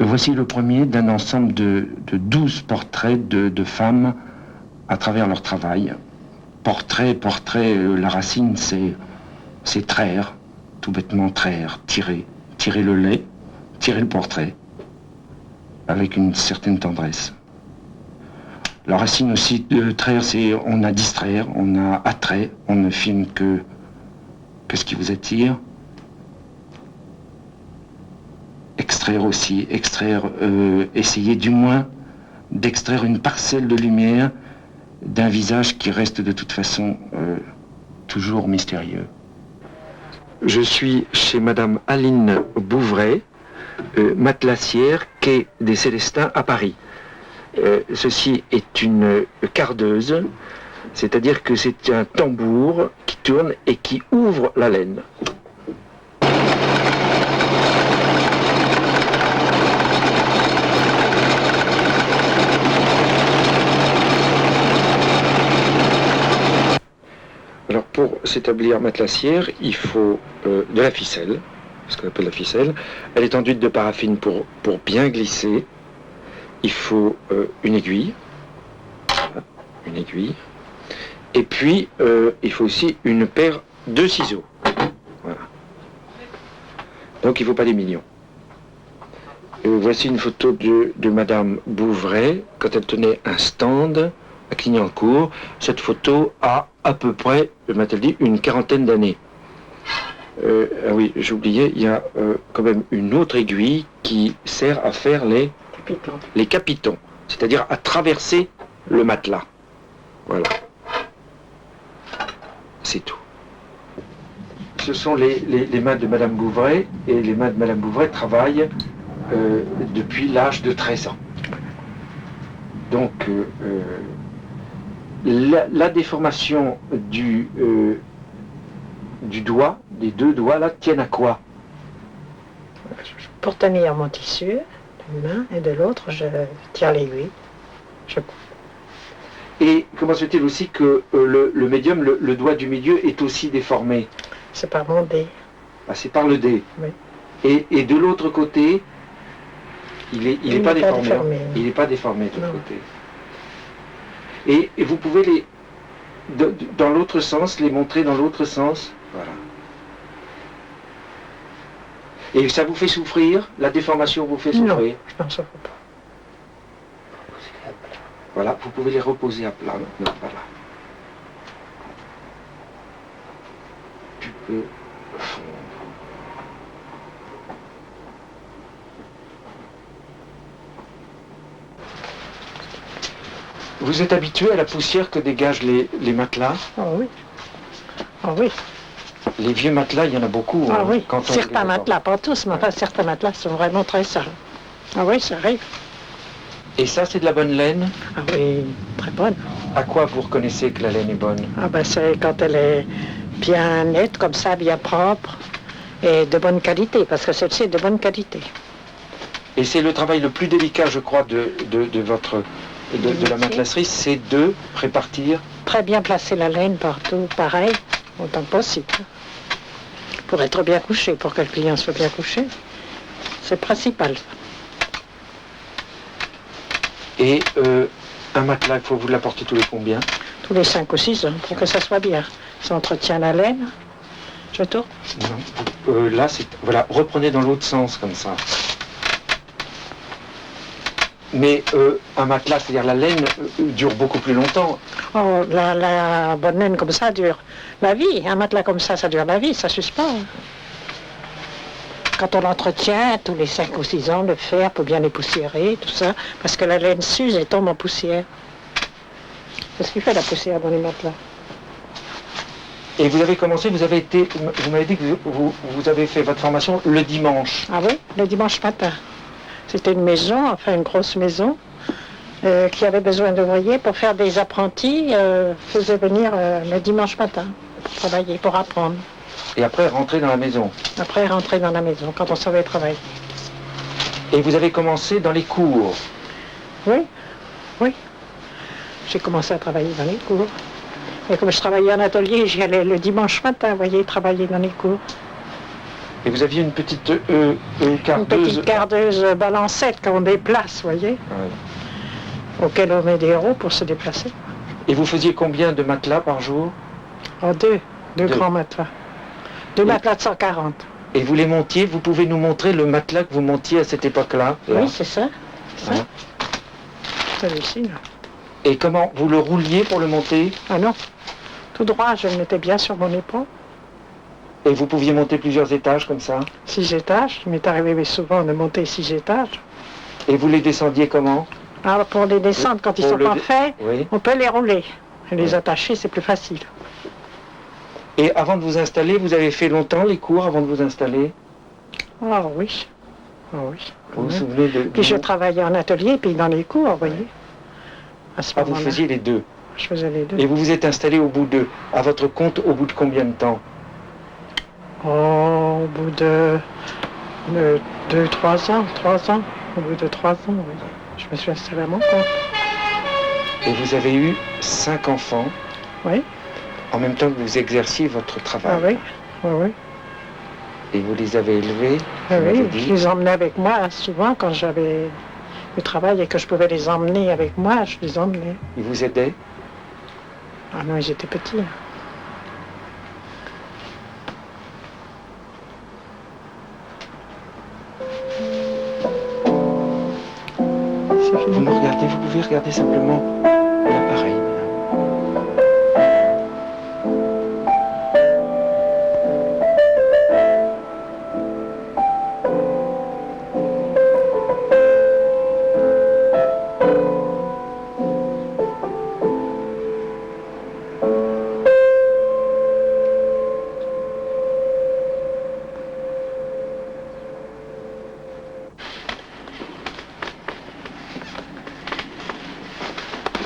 Voici le premier d'un ensemble de 12 portraits de femmes à travers leur travail. Portrait, la racine, c'est traire, tout bêtement traire, tirer le lait, tirer le portrait, avec une certaine tendresse. La racine aussi de traire, c'est on a distraire, on a attrait, on ne filme que ce qui vous attire. Extraire aussi, essayer du moins d'extraire une parcelle de lumière d'un visage qui reste de toute façon toujours mystérieux. Je suis chez Madame Aline Bouvray, matelassière, quai des Célestins à Paris. Ceci est une cardeuse, c'est-à-dire que c'est un tambour qui tourne et qui ouvre la laine. Alors pour s'établir matelassière, il faut de la ficelle, ce qu'on appelle la ficelle. Elle est enduite de paraffine pour bien glisser. Il faut une aiguille, voilà, une aiguille. Et puis il faut aussi une paire de ciseaux. Voilà. Donc il ne faut pas des millions. Voici une photo de Madame Bouvray quand elle tenait un stand à Clignancourt. Cette photo a à peu près, m'a-t-elle dit, une quarantaine d'années. Ah oui, j'oubliais, il y a quand même une autre aiguille qui sert à faire les capitons, c'est-à-dire à traverser le matelas. Voilà. C'est tout. Ce sont les mains de Madame Bouvray, et les mains de Madame Bouvray travaillent depuis l'âge de 13 ans. Donc, la déformation du doigt, des deux doigts là, tiennent à quoi? Pour tenir mon tissu d'une main et de l'autre, je tire l'aiguille. Et comment se fait-il aussi que le médium, le doigt du milieu, est aussi déformé? C'est par mon dé. Ah, c'est par le dé. Oui. Et de l'autre côté, il n'est pas déformé. Il n'est pas déformé de l'autre côté. Et vous pouvez dans l'autre sens, les montrer dans l'autre sens. Voilà. Et ça vous fait souffrir? La déformation vous fait souffrir? Non, je n'en souffre pas. Voilà, vous pouvez les reposer à plat maintenant. Voilà. Tu peux fondre. Vous êtes habitué à la poussière que dégagent les matelas? Oh oui. Oh oui. Les vieux matelas, il y en a beaucoup. Ah oui. Quand on certains matelas, pas tous, mais enfin, certains matelas sont vraiment très sales. Ah oui, ça arrive. Et ça, c'est de la bonne laine? Ah oui, très bonne. À quoi vous reconnaissez que la laine est bonne? Ah ben c'est quand elle est bien nette, comme ça, bien propre, et de bonne qualité, parce que celle-ci est de bonne qualité. Et c'est le travail le plus délicat, je crois, de la matelasserie, c'est de répartir. Très bien placer la laine partout, pareil, autant que possible. Pour être bien couché, pour que le client soit bien couché. C'est principal. Et un matelas, il faut vous l'apporter tous les combien? Tous les 5 ou 6 ans, pour que ça soit bien. Ça entretient la laine. Je tourne? Non. Là, c'est... Voilà, reprenez dans l'autre sens, comme ça. Mais un matelas, c'est-à-dire la laine, dure beaucoup plus longtemps. Oh, la bonne laine comme ça dure la vie. Un matelas comme ça dure la vie, ça s'use pas. Quand on l'entretient, tous les 5 ou 6 ans, le fer peut bien dépoussiérer, tout ça, parce que la laine s'use et tombe en poussière. C'est ce qui fait la poussière dans les matelas. Et vous avez commencé, vous m'avez dit que vous avez fait votre formation le dimanche. Ah oui, le dimanche matin. C'était une maison, enfin une grosse maison, qui avait besoin d'ouvriers pour faire des apprentis, faisait venir le dimanche matin pour travailler, pour apprendre. Et après, rentrer dans la maison. Après, rentrer dans la maison, quand on savait travailler. Et vous avez commencé dans les cours. Oui, oui. J'ai commencé à travailler dans les cours. Et comme je travaillais en atelier, j'y allais le dimanche matin, vous voyez, travailler dans les cours. Et vous aviez une petite cardeuse. Une petite cardeuse balancette qu'on déplace, vous voyez, Ouais. auquel on met des euros pour se déplacer. Et vous faisiez combien de matelas par jour? En deux grands matelas. Deux matelas de 140. Et vous les montiez, vous pouvez nous montrer le matelas que vous montiez à cette époque-là? Oui, c'est ça. Ouais. Celui-ci, là. Et comment? Vous le rouliez pour le monter? Ah non, tout droit, je le mettais bien sur mon épaule. Et vous pouviez monter plusieurs étages comme ça? 6 étages, il m'est arrivé souvent de monter 6 étages. Et vous les descendiez comment? Alors pour les descendre, quand ils sont pas faits, Oui. on peut les rouler. Et les Oui. attacher, c'est plus facile. Et avant de vous installer, vous avez fait longtemps les cours avant de vous installer? Ah oui, ah oui. Vous vous souvenez de... Puis je travaillais en atelier, puis dans les cours, vous voyez. À ce Ah, vous moment-là, faisiez les deux. je faisais les deux. Et vous vous êtes installé au bout de... À votre compte, au bout de combien de temps? Oh, au bout de 3 ans, 3 ans. Au bout de 3 ans, oui. Je me suis installé à mon compte. Et vous avez eu 5 enfants Oui, en même temps que vous exerciez votre travail. ah oui, oui, oui. Et vous les avez élevés, Ah vous oui, m'avez dit. je les emmenais avec moi souvent quand j'avais du travail et que je pouvais les emmener avec moi, je les emmenais. Ils vous aidaient? Ah non, ils étaient petits. C'est Vous fini. me regardez, vous pouvez regarder simplement l'appareil, madame.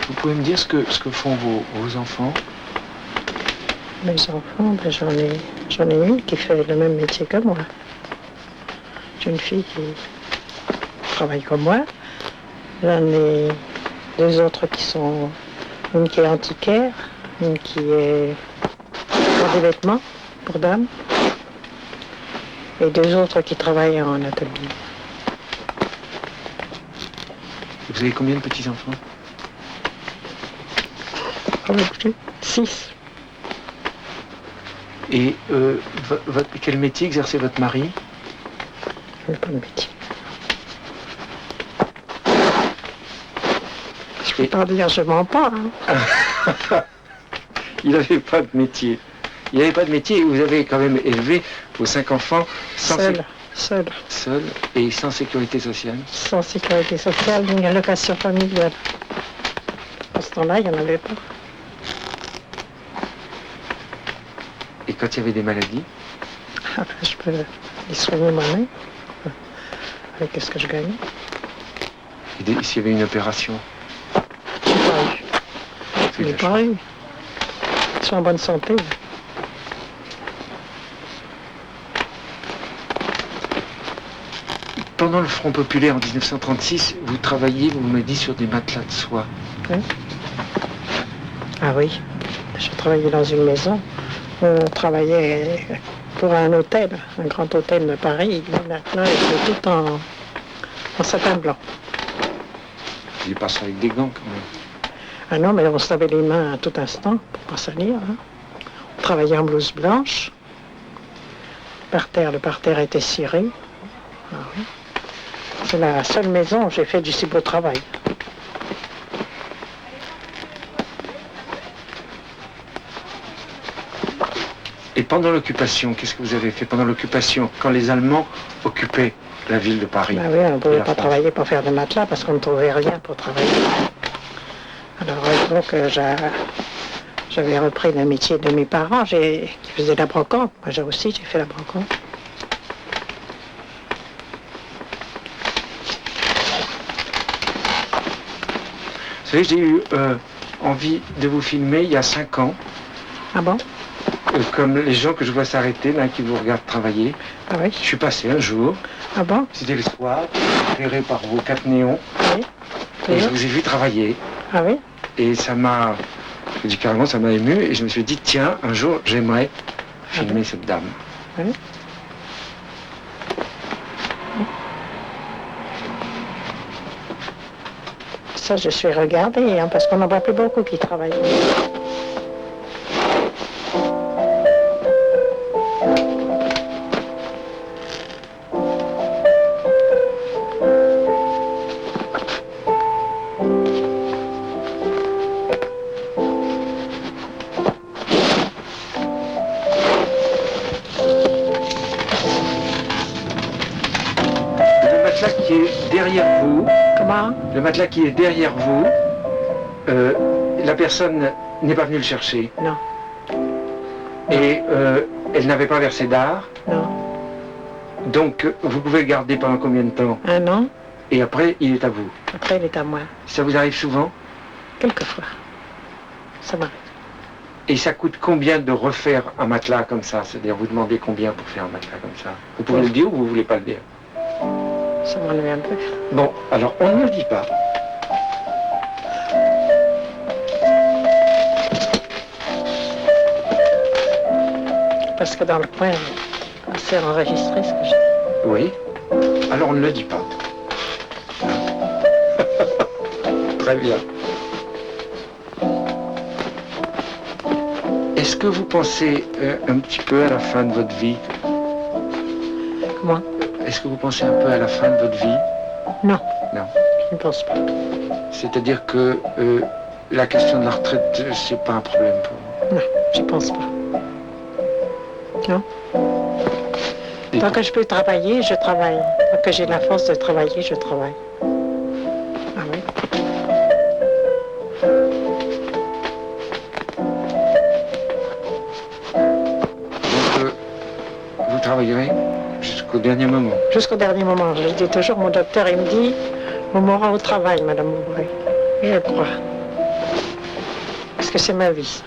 Vous pouvez me dire ce que font vos enfants? Mes enfants, ben, j'en ai une qui fait le même métier que moi. J'ai une fille qui travaille comme moi. J'en ai 2 autres qui sont... Une qui est antiquaire, une qui est pour des vêtements, pour dames. Et 2 autres qui travaillent en atelier. Vous avez combien de petits-enfants? Ah oui, écoutez, 6. Et quel métier exerçait votre mari? Je n'ai pas de métier. Je peux pas dire je mens pas. Hein. Il n'avait pas de métier. Il n'avait pas de métier et vous avez quand même élevé vos 5 enfants Seul seul et sans sécurité sociale. Sans sécurité sociale, ni allocation familiale. À ce temps-là, il n'y en avait pas. Et quand il y avait des maladies? Après, je peux les soigner moi-même. Avec ce que je gagne. Et s'il y avait une opération? Je n'ai pas eu. C'est Je n'ai la pas eu. Ils sont en bonne santé. Pendant le Front populaire en 1936, vous travailliez, vous me dites, sur des matelas de soie. Oui. Ah oui. Je travaillais dans une maison. On travaillait pour un hôtel, un grand hôtel de Paris. Maintenant, il était tout en satin blanc. Il est passé avec des gants quand même. Ah non, mais on se lavait les mains à tout instant pour pas salir. Hein. On travaillait en blouse blanche. Le parterre était ciré. Ah oui. C'est la seule maison où j'ai fait du si beau travail. Et pendant l'occupation, qu'est-ce que vous avez fait pendant l'occupation, quand les Allemands occupaient la ville de Paris? Ah oui, on ne Et pouvait la pas France. travailler pour faire des matelas parce qu'on ne trouvait rien pour travailler. Alors donc J'avais repris le métier de mes parents qui faisaient la brocante. Moi j'ai fait la brocante. Vous savez, j'ai eu envie de vous filmer il y a 5 ans. Ah bon? Comme les gens que je vois s'arrêter, là, qui vous regardent travailler. Ah oui? Je suis passé un jour. Ah bon? C'était le soir, éclairé par vos 4 néons. Oui. Et je vous ai vu travailler. Ah oui? Et ça m'a, je dis carrément, ça m'a ému. Et je me suis dit, tiens, un jour, j'aimerais filmer cette dame. Oui. Ça, je suis regardée, hein, parce qu'on n'en voit plus beaucoup qui travaillent. Le matelas qui est derrière vous, Comment? le matelas qui est derrière vous, la personne n'est pas venue le chercher. Non. Et elle n'avait pas versé d'art. Non. Donc, vous pouvez le garder pendant combien de temps? 1 an. Et après, il est à vous. Après, il est à moi. Ça vous arrive souvent? Quelquefois. Ça m'arrive. Et ça coûte combien de refaire un matelas comme ça? C'est-à-dire, vous demandez combien pour faire un matelas comme ça? Vous pouvez le dire ou vous voulez pas le dire? Ça m'ennuie un peu. Bon, alors, on ne le dit pas. Parce que dans le coin, c'est enregistré ce que je dis. Oui. Alors, on ne le dit pas. Très bien. Est-ce que vous pensez un petit peu à la fin de votre vie? Comment? Est-ce que vous pensez un peu à la fin de votre vie? Non. Non. Je ne pense pas. C'est-à-dire que la question de la retraite, c'est pas un problème pour vous? Non, je pense pas. Non. Et Tant que je peux travailler, je travaille. Tant que j'ai la force de travailler, je travaille. Ah oui. Donc, vous travaillerez jusqu'au dernier moment? Jusqu'au dernier moment. Je dis toujours, mon docteur, il me dit, vous mourrez au travail, Madame Aubray. Et je le crois. Parce que c'est ma vie.